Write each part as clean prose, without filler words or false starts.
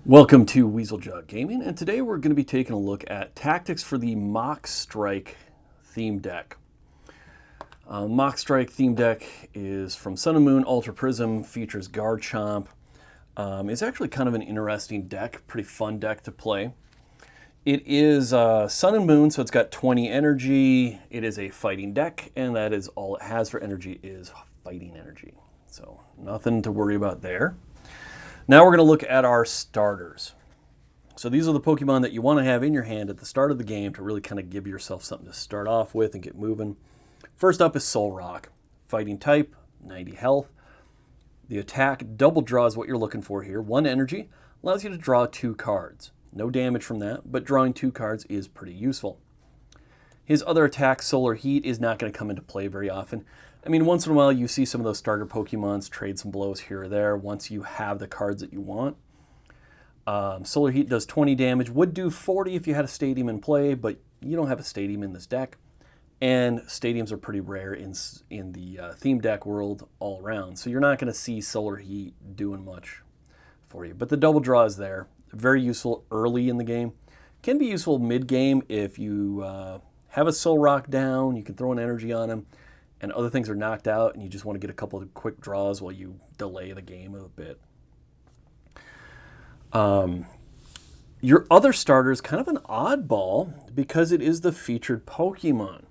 Welcome to Weasel Gaming, and today we're going to be taking a look at tactics for the Mach Strike theme deck. Mach Strike theme deck is from Sun and Moon, Ultra Prism, features Garchomp. It's actually kind of an interesting deck, pretty fun deck to play. It is Sun and Moon, so it's got 20 energy. It is a fighting deck, and that is all it has for energy is fighting energy. So nothing to worry about there. Now we're going to look at our starters. So these are the Pokemon that you want to have in your hand at the start of the game to really kind of give yourself something to start off with and get moving. First up is Solrock. Fighting type, 90 health. The attack double draws what you're looking for here. 1 energy allows you to draw 2 cards. No damage from that, but drawing 2 cards is pretty useful. His other attack, Solar Heat, is not going to come into play very often. I mean, once in a while you see some of those starter Pokemons trade some blows here or there once you have the cards that you want. Solar Heat does 20 damage, would do 40 if you had a Stadium in play, but you don't have a Stadium in this deck. And Stadiums are pretty rare in the theme deck world all around, so you're not going to see Solar Heat doing much for you. But the double draw is there. Very useful early in the game. Can be useful mid-game if you have a Solrock down, you can throw an energy on him, and other things are knocked out, and you just want to get a couple of quick draws while you delay the game a bit. Your other starter is kind of an oddball because it is the featured Pokemon.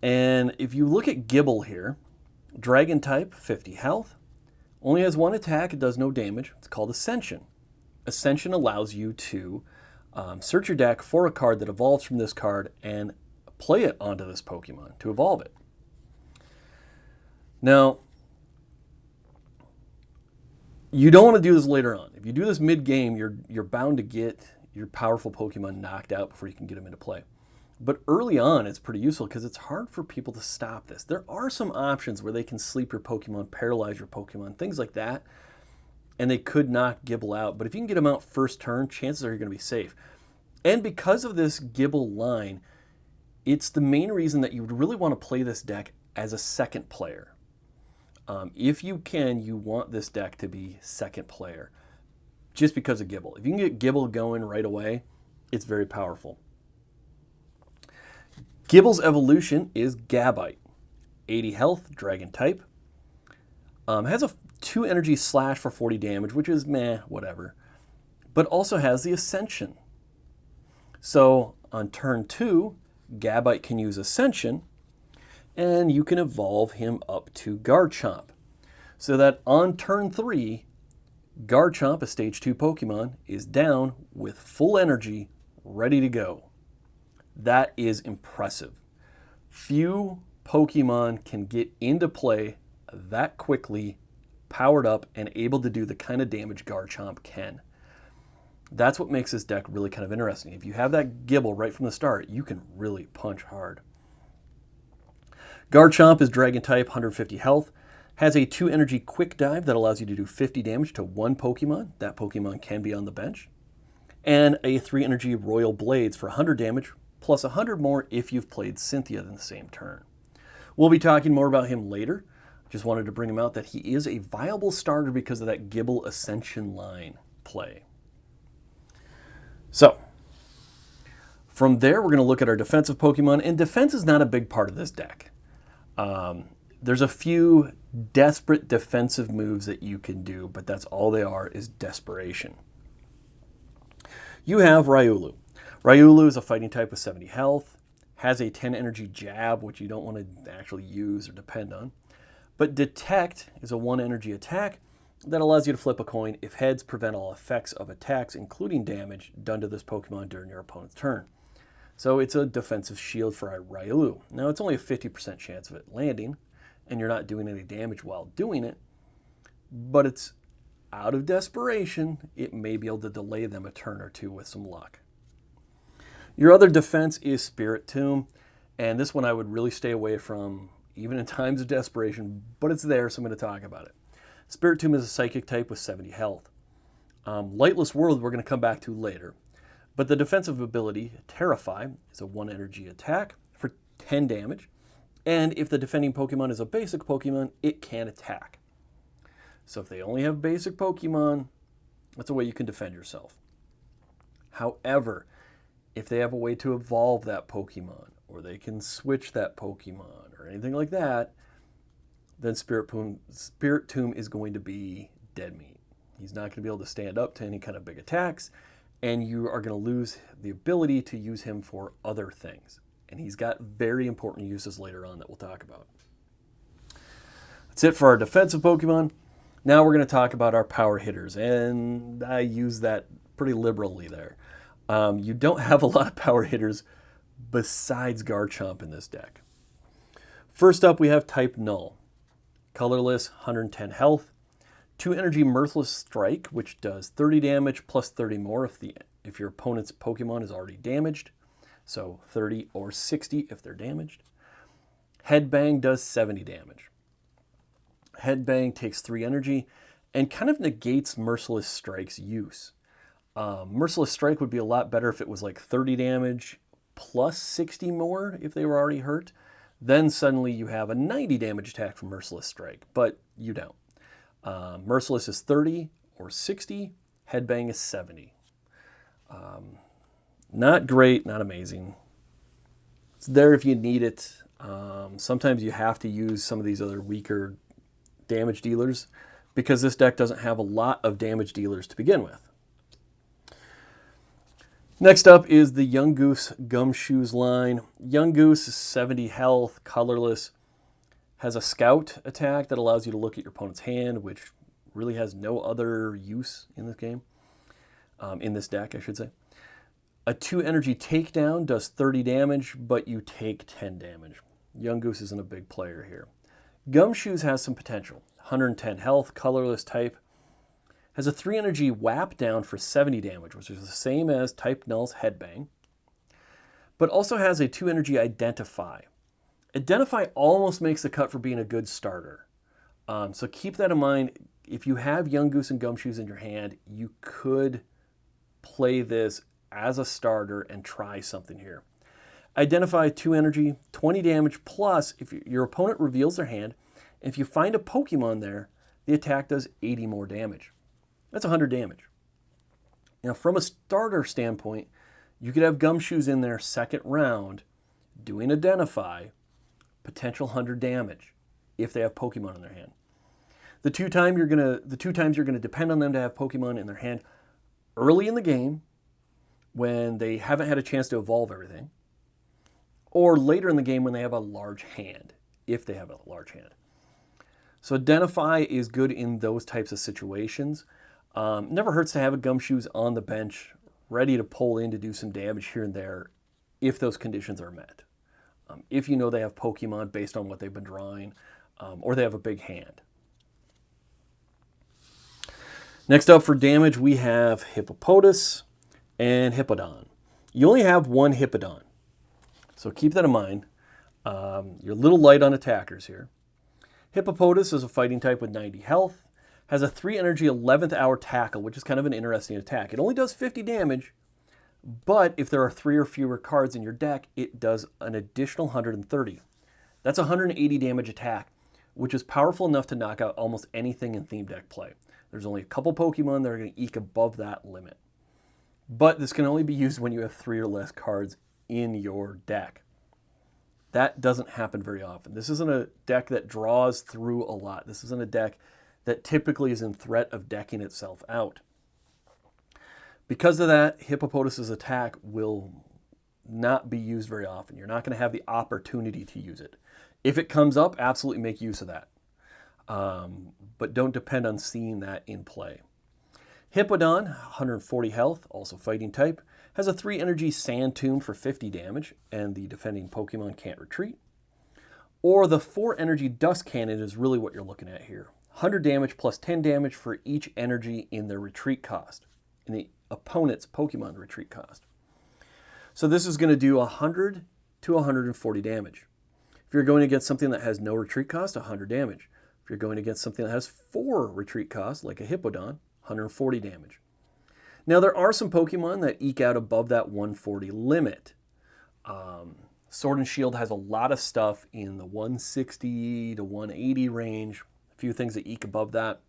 And if you look at Gibbel here, Dragon type, 50 health, only has 1 attack, it does no damage. It's called Ascension. Ascension allows you to search your deck for a card that evolves from this card and play it onto this Pokemon to evolve it. Now, you don't want to do this later on. If you do this mid-game, you're bound to get your powerful Pokemon knocked out before you can get them into play. But early on, it's pretty useful because it's hard for people to stop this. There are some options where they can sleep your Pokemon, paralyze your Pokemon, things like that, and they could knock Gibbel out. But if you can get them out first turn, chances are you're going to be safe. And because of this Gibbel line, it's the main reason that you would really want to play this deck as a second player. If you can, you want this deck to be second player, just because of Gibbel. If you can get Gibbel going right away, it's very powerful. Gibbel's evolution is Gabite. 80 health, Dragon type. Has a 2 energy slash for 40 damage, which is meh, whatever. But also has the Ascension. So on turn 2, Gabite can use Ascension, and you can evolve him up to Garchomp. So that on turn 3, Garchomp, a stage 2 Pokemon, is down with full energy, ready to go. That is impressive. Few Pokemon can get into play that quickly, powered up, and able to do the kind of damage Garchomp can. That's what makes this deck really kind of interesting. If you have that Gibbel right from the start, you can really punch hard. Garchomp is Dragon type, 150 health, has a 2 energy quick dive that allows you to do 50 damage to 1 Pokemon. That Pokemon can be on the bench. And a 3 energy Royal Blades for 100 damage, plus 100 more if you've played Cynthia in the same turn. We'll be talking more about him later. Just wanted to bring him out that he is a viable starter because of that Gibbel Ascension line play. So, from there, we're going to look at our defensive Pokemon, and defense is not a big part of this deck. There's a few desperate defensive moves that you can do, but that's all they are, is desperation. You have Raiolu. Raiolu is a fighting type with 70 health, has a 10 energy jab, which you don't want to actually use or depend on. But Detect is a 1 energy attack that allows you to flip a coin if heads prevent all effects of attacks, including damage, done to this Pokemon during your opponent's turn. So it's a defensive shield for Raiolu. Now it's only a 50% chance of it landing, and you're not doing any damage while doing it, but it's out of desperation. It may be able to delay them a turn or two with some luck. Your other defense is Spirit Tomb, and this one I would really stay away from, even in times of desperation, but it's there, so I'm going to talk about it. Spirit Tomb is a psychic type with 70 health. Lightless World we're going to come back to later. But the defensive ability, Terrify, is a 1 energy attack for 10 damage. And if the defending Pokemon is a basic Pokemon, it can attack. So if they only have basic Pokemon, That's a way you can defend yourself. However, if they have a way to evolve that Pokemon, or they can switch that Pokemon, or anything like that, then Spirit Tomb is going to be dead meat. He's not going to be able to stand up to any kind of big attacks, and you are going to lose the ability to use him for other things. And he's got very important uses later on that we'll talk about. That's it for our defensive Pokemon. Now we're going to talk about our power hitters, and I use that pretty liberally there. You don't have a lot of power hitters besides Garchomp in this deck. First up, we have type Null. Colorless, 110 health. 2 energy Merciless Strike, which does 30 damage plus 30 more if your opponent's Pokemon is already damaged. So 30 or 60 if they're damaged. Headbang does 70 damage. Headbang takes 3 energy and kind of negates Merciless Strike's use. Merciless Strike would be a lot better if it was like 30 damage plus 60 more if they were already hurt. Then suddenly you have a 90 damage attack from Merciless Strike, but you don't. Merciless is 30 or 60. Headbang is 70. Not great, not amazing. It's there if you need it. Sometimes you have to use some of these other weaker damage dealers because this deck doesn't have a lot of damage dealers to begin with. Next up is the Yungoos Gumshoes line. Yungoos is 70 health, colorless, has a scout attack that allows you to look at your opponent's hand, which really has no other use in this game. In this deck, I should say. A 2 energy takedown does 30 damage, but you take 10 damage. Yungoos isn't a big player here. Gumshoes has some potential. 110 health, colorless type. Has a 3 energy whap down for 70 damage, which is the same as type Null's Headbang. But also has a 2 energy Identify. Identify almost makes the cut for being a good starter. So keep that in mind. If you have Yungoos and Gumshoes in your hand, you could play this as a starter and try something here. Identify 2 energy, 20 damage, plus if your opponent reveals their hand, if you find a Pokemon there, the attack does 80 more damage. That's 100 damage. Now, from a starter standpoint, you could have Gumshoes in there second round, doing Identify, potential 100 damage if they have Pokemon in their hand. The two times you're gonna depend on them to have Pokemon in their hand early in the game, when they haven't had a chance to evolve everything, or later in the game when they have a large hand, if they have a large hand. So Identify is good in those types of situations. Never hurts to have a Gumshoes on the bench, ready to pull in to do some damage here and there, if those conditions are met. If you know they have Pokemon based on what they've been drawing, or they have a big hand. Next up for damage, we have Hippopotus and Hippowdon. You only have one Hippowdon, so keep that in mind. You're a little light on attackers here. Hippopotus is a fighting type with 90 health, has a 3 energy 11th hour tackle, which is kind of an interesting attack. It only does 50 damage, but if there are 3 or fewer cards in your deck, it does an additional 130. That's a 180 damage attack, which is powerful enough to knock out almost anything in theme deck play. There's only a couple Pokemon that are going to eke above that limit. But this can only be used when you have 3 or less cards in your deck. That doesn't happen very often. This isn't a deck that draws through a lot. This isn't a deck that typically is in threat of decking itself out. Because of that, Hippopotus' attack will not be used very often. You're not going to have the opportunity to use it. If it comes up, absolutely make use of that. But don't depend on seeing that in play. Hippowdon, 140 health, also fighting type, has a 3 energy Sand Tomb for 50 damage, and the defending Pokemon can't retreat. Or the 4 energy Dust Cannon is really what you're looking at here. 100 damage plus 10 damage for each energy in their retreat cost, in the opponent's Pokemon retreat cost. So this is going to do 100 to 140 damage. If you're going against something that has no retreat cost, 100 damage. If you're going against something that has 4 retreat costs, like a Hippowdon, 140 damage. Now, there are some Pokemon that eke out above that 140 limit. Sword and Shield has a lot of stuff in the 160 to 180 range. A few things that eke above that.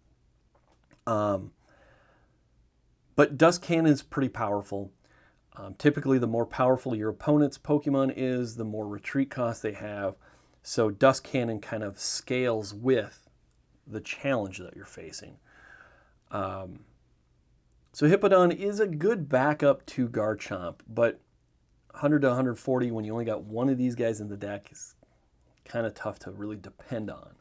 But Dust Cannon is pretty powerful. Typically, the more powerful your opponent's Pokemon is, the more retreat cost they have. So Dust Cannon kind of scales with the challenge that you're facing. So Hippodon is a good backup to Garchomp, but 100 to 140 when you only got one of these guys in the deck is kind of tough to really depend on.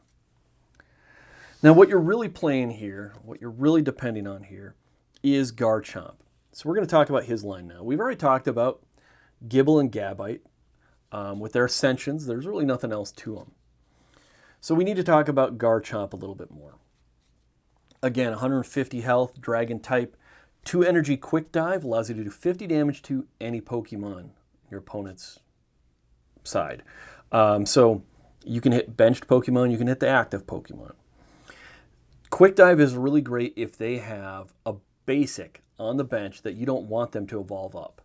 Now what you're really playing here, what you're really depending on here, is Garchomp. So we're going to talk about his line now. We've already talked about Gibbel and Gabite. With their ascensions, there's really nothing else to them. So we need to talk about Garchomp a little bit more. Again, 150 health, dragon type, 2 energy quick dive, allows you to do 50 damage to any Pokemon your opponent's side. So you can hit benched Pokemon, you can hit the active Pokemon. Quick dive is really great if they have a basic on the bench that you don't want them to evolve up.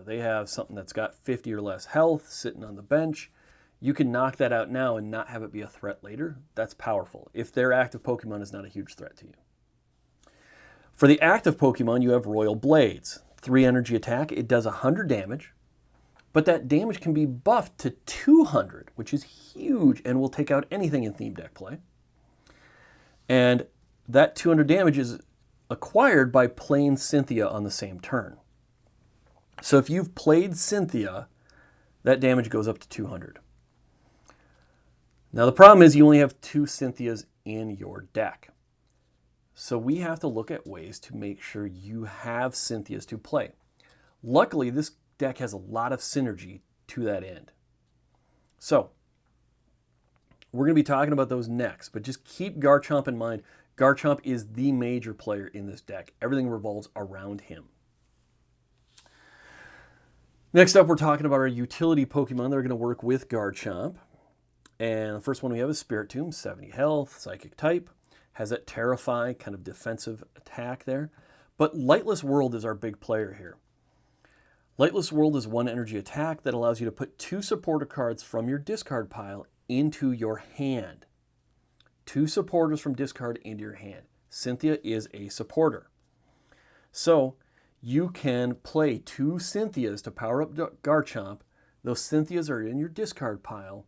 They have something that's got 50 or less health sitting on the bench. You can knock that out now and not have it be a threat later. That's powerful if their active Pokemon is not a huge threat to you. For the active Pokemon, you have Royal Blades. 3 energy attack. It does 100 damage, but that damage can be buffed to 200, which is huge and will take out anything in theme deck play. And that 200 damage is acquired by playing Cynthia on the same turn. So if you've played Cynthia, that damage goes up to 200. Now the problem is you only have 2 Cynthias in your deck. So we have to look at ways to make sure you have Cynthias to play. Luckily, this deck has a lot of synergy to that end. So we're going to be talking about those next, but just keep Garchomp in mind. Garchomp is the major player in this deck. Everything revolves around him. Next up, we're talking about our utility Pokemon that are going to work with Garchomp. And the first one we have is Spiritomb, 70 health, psychic type. Has that Terrify kind of defensive attack there. But Lightless World is our big player here. Lightless World is 1 energy attack that allows you to put 2 supporter cards from your discard pile into your hand. 2 supporters from discard into your hand. Cynthia is a supporter. So you can play 2 Cynthias to power up Garchomp. Those Cynthias are in your discard pile.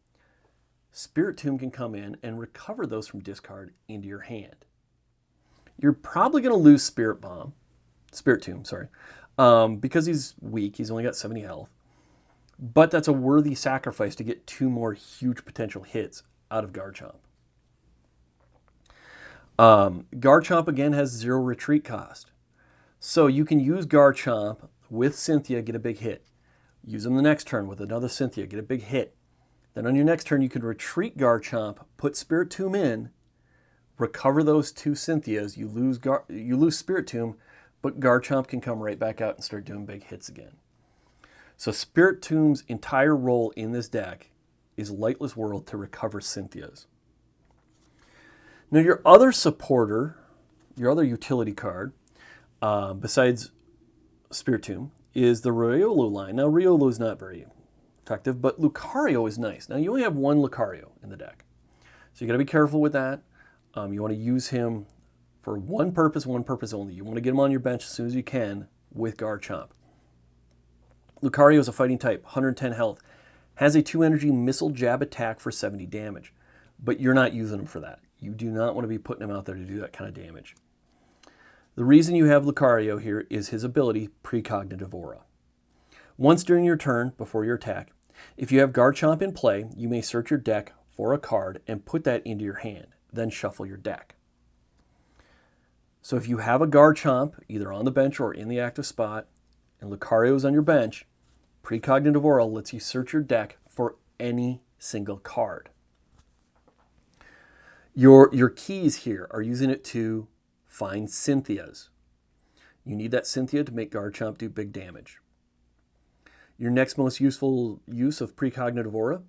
Spiritomb can come in and recover those from discard into your hand. You're probably going to lose Spiritomb, because he's weak. He's only got 70 health. But that's a worthy sacrifice to get 2 more huge potential hits out of Garchomp. Garchomp, again, has 0 retreat cost. So you can use Garchomp with Cynthia, get a big hit. Use him the next turn with another Cynthia, get a big hit. Then on your next turn, you can retreat Garchomp, put Spiritomb in, recover those 2 Cynthias. You lose Spiritomb, but Garchomp can come right back out and start doing big hits again. So Spiritomb's entire role in this deck is Lightless World to recover Cynthias. Now your other supporter, your other utility card, besides Spiritomb, is the Raiolu line. Now Raiolu is not very effective, but Lucario is nice. Now you only have 1 Lucario in the deck. So you got to be careful with that. You want to use him for one purpose only. You want to get him on your bench as soon as you can with Garchomp. Lucario is a fighting type, 110 health, has a 2 energy missile jab attack for 70 damage, but you're not using him for that. You do not want to be putting him out there to do that kind of damage. The reason you have Lucario here is his ability, Precognitive Aura. Once during your turn, before your attack, if you have Garchomp in play, you may search your deck for a card and put that into your hand, then shuffle your deck. So if you have a Garchomp, either on the bench or in the active spot, and Lucario is on your bench, Precognitive Aura lets you search your deck for any single card. Your keys here are using it to find Cynthias. You need that Cynthia to make Garchomp do big damage. Your next most useful use of Precognitive Aura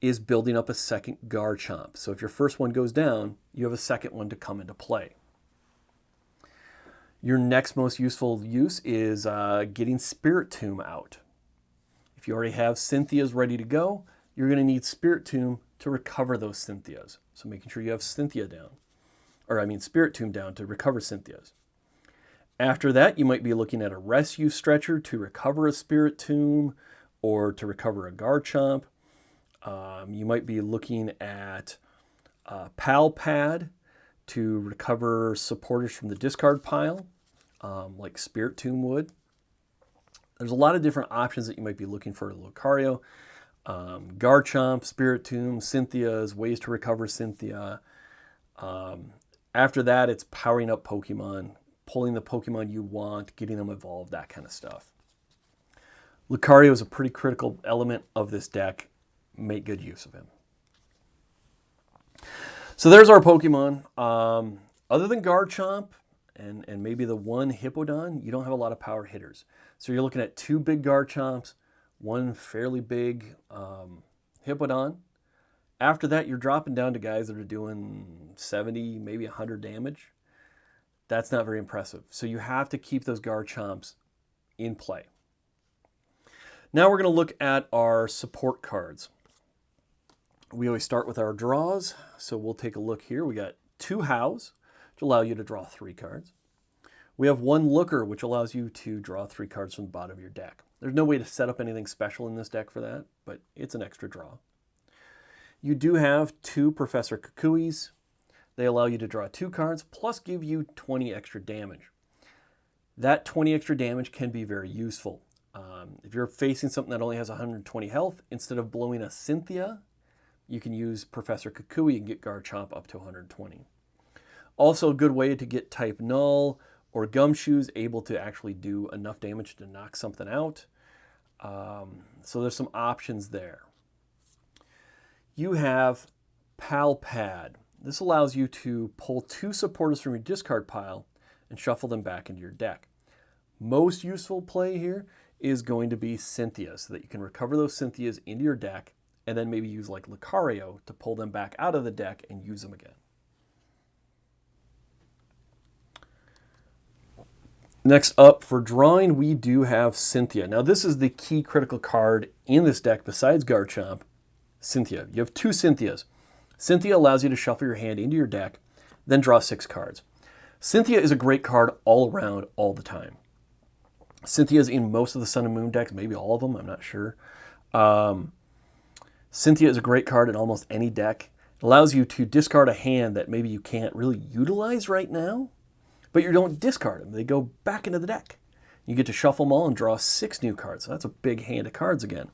is building up a second Garchomp. So if your first one goes down, you have a second one to come into play. Your next most useful use is getting Spiritomb out. If you already have Cynthias ready to go, you're going to need Spiritomb to recover those Cynthias. So making sure you have Spiritomb down to recover Cynthias. After that, you might be looking at a rescue stretcher to recover a Spirit Tomb or to recover a Garchomp. You might be looking at a Pal Pad to recover supporters from the discard pile, like Spirit Tomb would. There's a lot of different options that you might be looking for Lucario. Garchomp, Spirit Tomb, Cynthia's, ways to recover Cynthia. After that, it's powering up Pokemon, pulling the Pokemon you want, getting them evolved, that kind of stuff. Lucario is a pretty critical element of this deck. Make good use of him. So there's our Pokemon. Other than Garchomp and maybe the one Hippodon, you don't have a lot of power hitters. So you're looking at 2 big Garchomps, 1 fairly big Hippodon. After that, you're dropping down to guys that are doing 70, maybe 100 damage. That's not very impressive. So you have to keep those Garchomps in play. Now we're going to look at our support cards. We always start with our draws, so we'll take a look here. We got 2 Hows, which allow you to draw 3 cards. We have 1 Looker, which allows you to draw 3 cards from the bottom of your deck. There's no way to set up anything special in this deck for that, but it's an extra draw. You do have 2 Professor Kukuis. They allow you to draw 2 cards, plus give you 20 extra damage. That 20 extra damage can be very useful. If you're facing something that only has 120 health, instead of blowing a Cynthia, you can use Professor Kukui and get Garchomp up to 120. Also a good way to get type Null or Gumshoes able to actually do enough damage to knock something out. So there's some options there. You have Pal Pad. This allows you to pull 2 supporters from your discard pile and shuffle them back into your deck. Most useful play here is going to be Cynthia, so that you can recover those Cynthias into your deck and then maybe use like Lucario to pull them back out of the deck and use them again. Next up for drawing, we do have Cynthia. Now this is the key critical card in this deck besides Garchomp, Cynthia. You have 2 Cynthias. Cynthia allows you to shuffle your hand into your deck, then draw 6 cards. Cynthia is a great card all around, all the time. Cynthia is in most of the Sun and Moon decks, maybe all of them, I'm not sure. Cynthia is a great card in almost any deck. It allows you to discard a hand that maybe you can't really utilize right now, but you don't discard them. They go back into the deck. You get to shuffle them all and draw 6 new cards. So that's a big hand of cards again.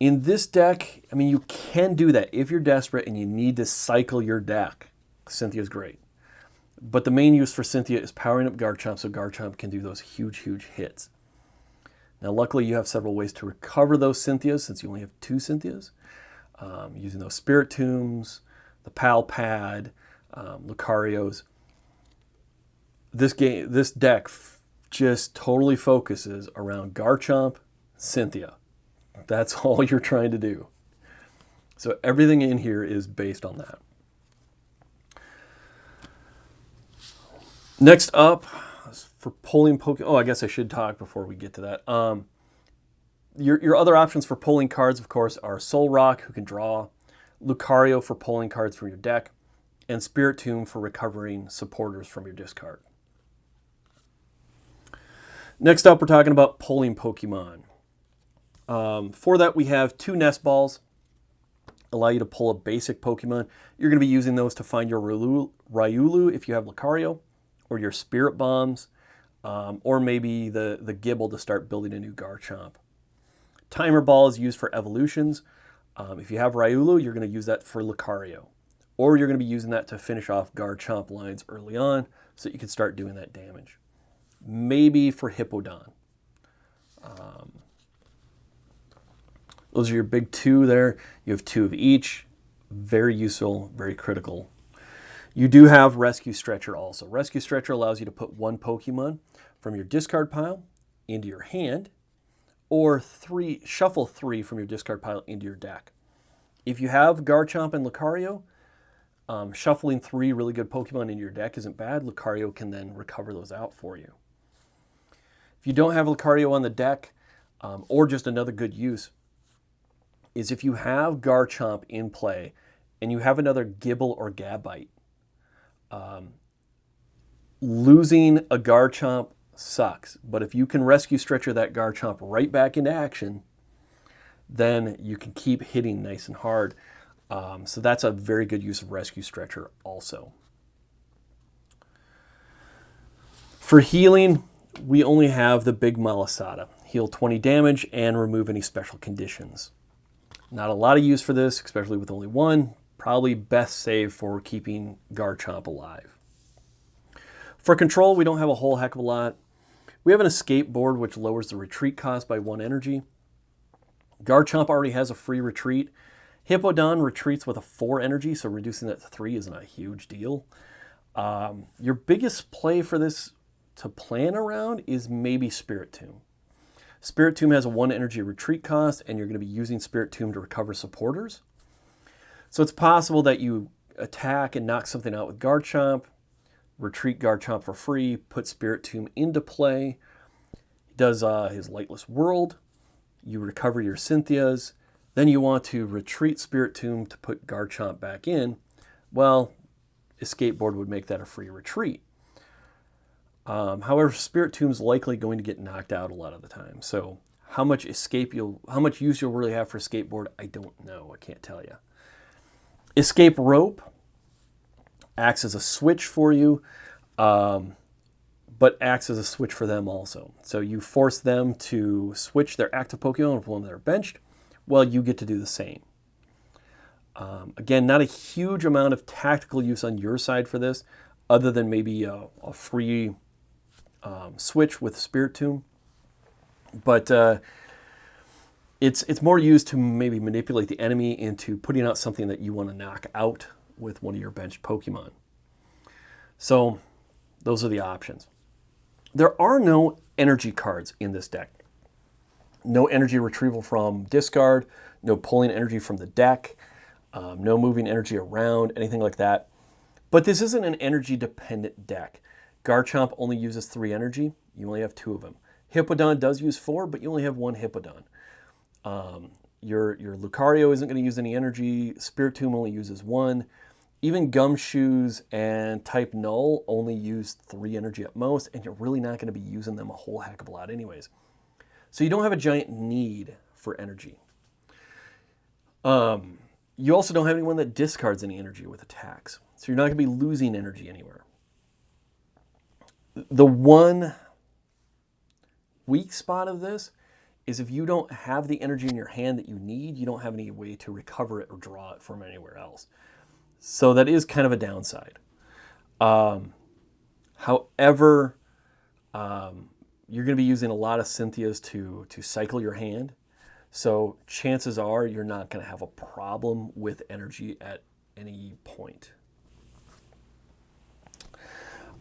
In this deck, I mean, you can do that if you're desperate and you need to cycle your deck. Cynthia's great. But the main use for Cynthia is powering up Garchomp so Garchomp can do those huge, huge hits. Now, luckily, you have several ways to recover those Cynthias since you only have 2 Cynthias. Using those Spirit Tombs, the Pal Pad, Lucarios. This deck just totally focuses around Garchomp, Cynthia. That's all you're trying to do. So everything in here is based on that. Next up, for pulling Pokemon. Oh, I guess I should talk before we get to that. Your other options for pulling cards, of course, are Solrock, who can draw, Lucario for pulling cards from your deck, and Spirit Tomb for recovering supporters from your discard. Next up, we're talking about pulling Pokemon. For that, we have 2 Nest Balls. Allow you to pull a basic Pokemon. You're going to be using those to find your Raiolu if you have Lucario, or your Spirit Bombs, or maybe the Gibbel to start building a new Garchomp. Timer Ball is used for evolutions. If you have Raiolu, you're going to use that for Lucario. Or you're going to be using that to finish off Garchomp lines early on so that you can start doing that damage. Maybe for Hippodon. Those are your big 2 there. You have 2 of each. Very useful, very critical. You do have Rescue Stretcher also. Rescue Stretcher allows you to put 1 Pokemon from your discard pile into your hand, or shuffle 3 from your discard pile into your deck. If you have Garchomp and Lucario, shuffling 3 really good Pokemon into your deck isn't bad. Lucario can then recover those out for you. If you don't have Lucario on the deck, or just another good use, is if you have Garchomp in play and you have another Gibbel or Gabite, losing a Garchomp sucks, but if you can rescue stretcher that Garchomp right back into action, then you can keep hitting nice and hard. So that's a very good use of rescue stretcher also. For healing, we only have the big Malasada. Heal 20 damage and remove any special conditions. Not a lot of use for this, especially with only one. Probably best save for keeping Garchomp alive. For control, we don't have a whole heck of a lot. We have an escape board which lowers the retreat cost by 1 energy. Garchomp already has a free retreat. Hippodon retreats with a 4 energy, so reducing that to 3 isn't a huge deal. Your biggest play for this to plan around is maybe Spirit Tomb. Spirit Tomb has a 1 energy retreat cost, and you're going to be using Spirit Tomb to recover supporters. So it's possible that you attack and knock something out with Garchomp, retreat Garchomp for free, put Spirit Tomb into play. He does his Lightless World. You recover your Cynthias. Then you want to retreat Spirit Tomb to put Garchomp back in. Well, Escape Board would make that a free retreat. However, Spirit Tomb's likely going to get knocked out a lot of the time. So how much use you'll really have for Escape Board, I don't know. I can't tell you. Escape Rope acts as a switch for you, but acts as a switch for them also. So you force them to switch their active Pokemon with one that are benched. Well, you get to do the same. Again, not a huge amount of tactical use on your side for this, other than maybe a free switch with Spirit Tomb. But it's more used to maybe manipulate the enemy into putting out something that you want to knock out with one of your benched Pokemon. So those are the options. There are no energy cards in this deck. No energy retrieval from discard, no pulling energy from the deck, no moving energy around, anything like that. But this isn't an energy-dependent deck. Garchomp only uses 3 energy. You only have 2 of them. Hippodon does use 4, but you only have 1 Hippodon. Your Lucario isn't going to use any energy. Spirit Tomb only uses 1. Even Gumshoes and Type Null only use 3 energy at most, and you're really not going to be using them a whole heck of a lot anyways. So you don't have a giant need for energy. You also don't have anyone that discards any energy with attacks. So you're not going to be losing energy anywhere. The one weak spot of this is if you don't have the energy in your hand that you need, you don't have any way to recover it or draw it from anywhere else. So that is kind of a downside. However, you're going to be using a lot of Cynthias to cycle your hand. So chances are you're not going to have a problem with energy at any point.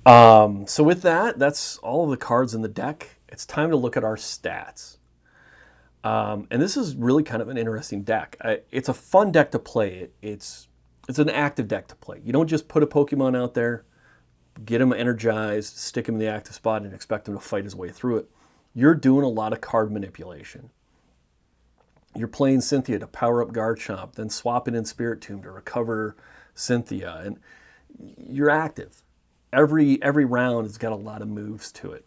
So with that, that's all of the cards in the deck. It's time to look at our stats. And this is really kind of an interesting deck. It's a fun deck to play. It's an active deck to play. You don't just put a Pokemon out there, get him energized, stick him in the active spot, and expect him to fight his way through it. You're doing a lot of card manipulation. You're playing Cynthia to power up Garchomp, then swapping in Spirit Tomb to recover Cynthia, and you're active. Every round has got a lot of moves to it.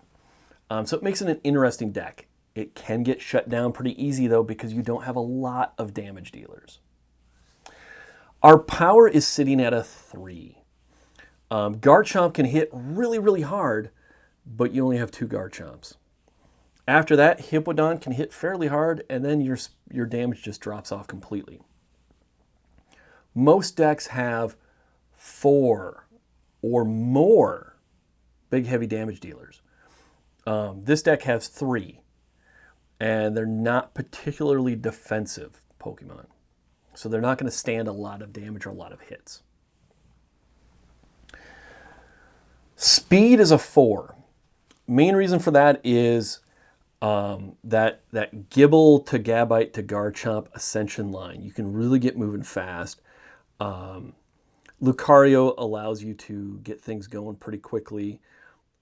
So it makes it an interesting deck. It can get shut down pretty easy, though, because you don't have a lot of damage dealers. Our power is sitting at a 3. Garchomp can hit really, really hard, but you only have 2 Garchomps. After that, Hippodon can hit fairly hard, and then your damage just drops off completely. Most decks have 4 or more big, heavy damage dealers. This deck has 3, and they're not particularly defensive Pokemon. So they're not going to stand a lot of damage or a lot of hits. Speed is a 4. Main reason for that is that Gibbel to Gabite to Garchomp Ascension line. You can really get moving fast. Lucario allows you to get things going pretty quickly.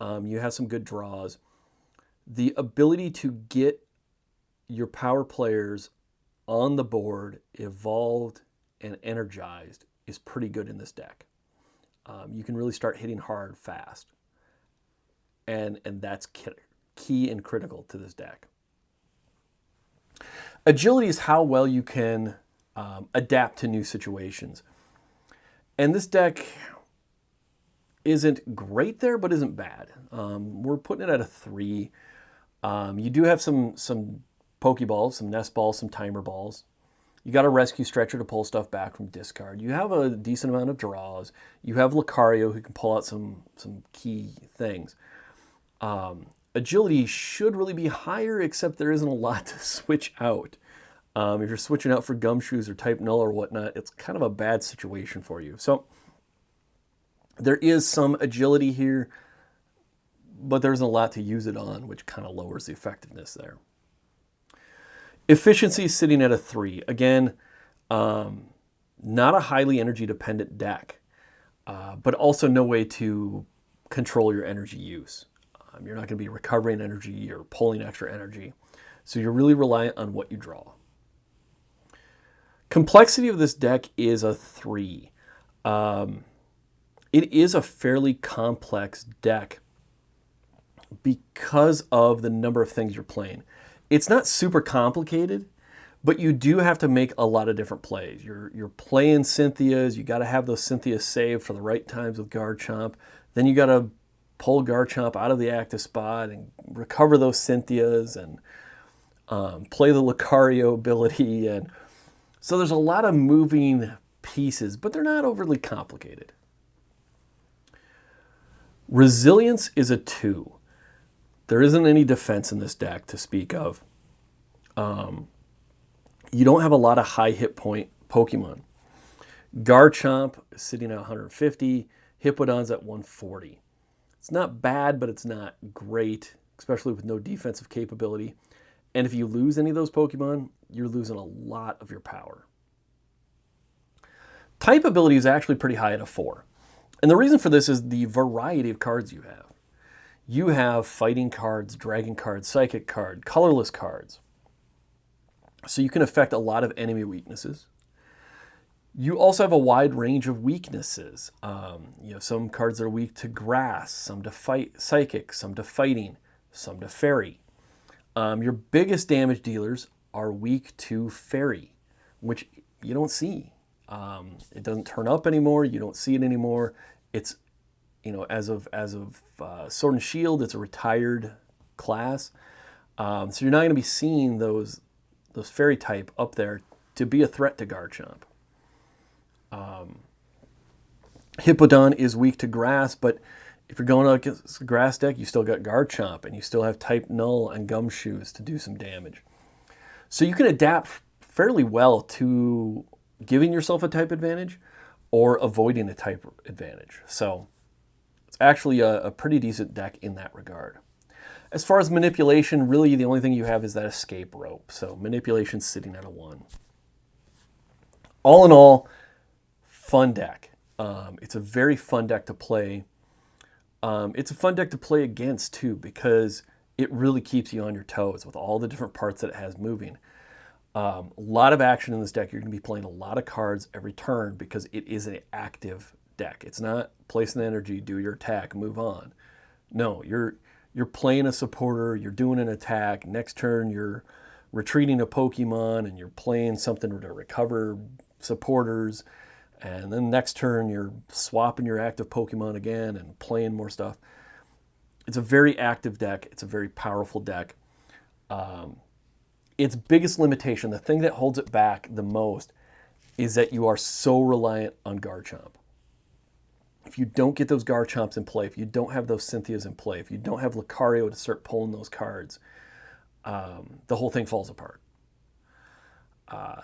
You have some good draws. The ability to get your power players on the board evolved and energized is pretty good in this deck. You can really start hitting hard fast. and that's key and critical to this deck. Agility is how well you can adapt to new situations. And this deck isn't great there, but isn't bad. We're putting it at a 3. You do have some Pokeballs, some Nest Balls, some Timer Balls. You got a Rescue Stretcher to pull stuff back from discard. You have a decent amount of draws. You have Lucario who can pull out some key things. Agility should really be higher, except there isn't a lot to switch out. If you're switching out for Gumshoes or Type Null or whatnot, it's kind of a bad situation for you. So there is some agility here, but there isn't a lot to use it on, which kind of lowers the effectiveness there. Efficiency is sitting at a 3. Again, not a highly energy dependent deck, but also no way to control your energy use. You're not going to be recovering energy or pulling extra energy. So you're really reliant on what you draw. Complexity of this deck is a 3. It is a fairly complex deck because of the number of things you're playing. It's not super complicated, but you do have to make a lot of different plays. You're playing Cynthias. You got to have those Cynthias saved for the right times with Garchomp. Then you got to pull Garchomp out of the active spot and recover those Cynthias and play the Lucario ability. And so there's a lot of moving pieces, but they're not overly complicated. Resilience is a 2. There isn't any defense in this deck to speak of. You don't have a lot of high hit point Pokemon. Garchomp is sitting at 150. Hippodon's at 140. It's not bad, but it's not great, especially with no defensive capability. And if you lose any of those Pokemon, you're losing a lot of your power. Type ability is actually pretty high at a 4. And the reason for this is the variety of cards you have. You have fighting cards, dragon cards, psychic card, colorless cards. So you can affect a lot of enemy weaknesses. You also have a wide range of weaknesses. You have some cards that are weak to grass, some to fight psychic, some to fighting, some to fairy. Your biggest damage dealers are weak to fairy, which you don't see. It doesn't turn up anymore. You don't see it anymore. It's, as of Sword and Shield, it's a retired class. So you're not going to be seeing those fairy type up there to be a threat to Garchomp. Hippodon is weak to grass, but if you're going against a grass deck, you still got Garchomp, and you still have Type Null and Gumshoes to do some damage. So you can adapt fairly well to giving yourself a type advantage or avoiding a type advantage. So it's actually a pretty decent deck in that regard. As far as manipulation, really the only thing you have is that escape rope. So manipulation's sitting at a 1. All in all, fun deck. It's a very fun deck to play. It's a fun deck to play against too, because it really keeps you on your toes with all the different parts that it has moving. A lot of action in this deck. You're going to be playing a lot of cards every turn because it is an active deck. It's not placing energy, do your attack, move on. No, you're playing a supporter, you're doing an attack. Next turn, you're retreating a Pokemon and you're playing something to recover supporters. And then next turn, you're swapping your active Pokemon again and playing more stuff. It's a very active deck. It's a very powerful deck. Its biggest limitation, the thing that holds it back the most, is that you are so reliant on Garchomp. If you don't get those Garchomps in play, if you don't have those Cynthias in play, if you don't have Lucario to start pulling those cards, the whole thing falls apart.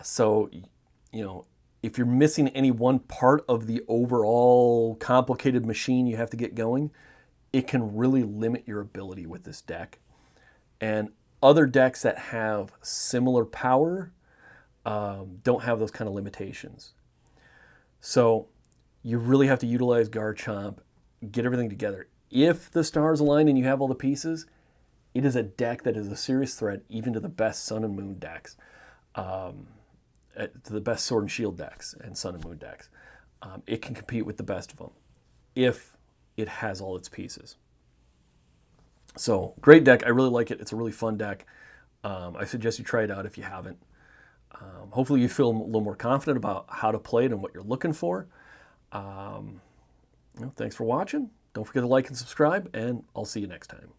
So, if you're missing any one part of the overall complicated machine you have to get going, it can really limit your ability with this deck. And other decks that have similar power don't have those kind of limitations. So you really have to utilize Garchomp, get everything together. If the stars align and you have all the pieces, it is a deck that is a serious threat even to the best Sun and Moon decks. To the best Sword and Shield decks and Sun and Moon decks. It can compete with the best of them if it has all its pieces. So great deck. I really like it. It's a really fun deck. I suggest you try it out if you haven't. Hopefully you feel a little more confident about how to play it and what you're looking for. Thanks for watching. Don't forget to like and subscribe, and I'll see you next time.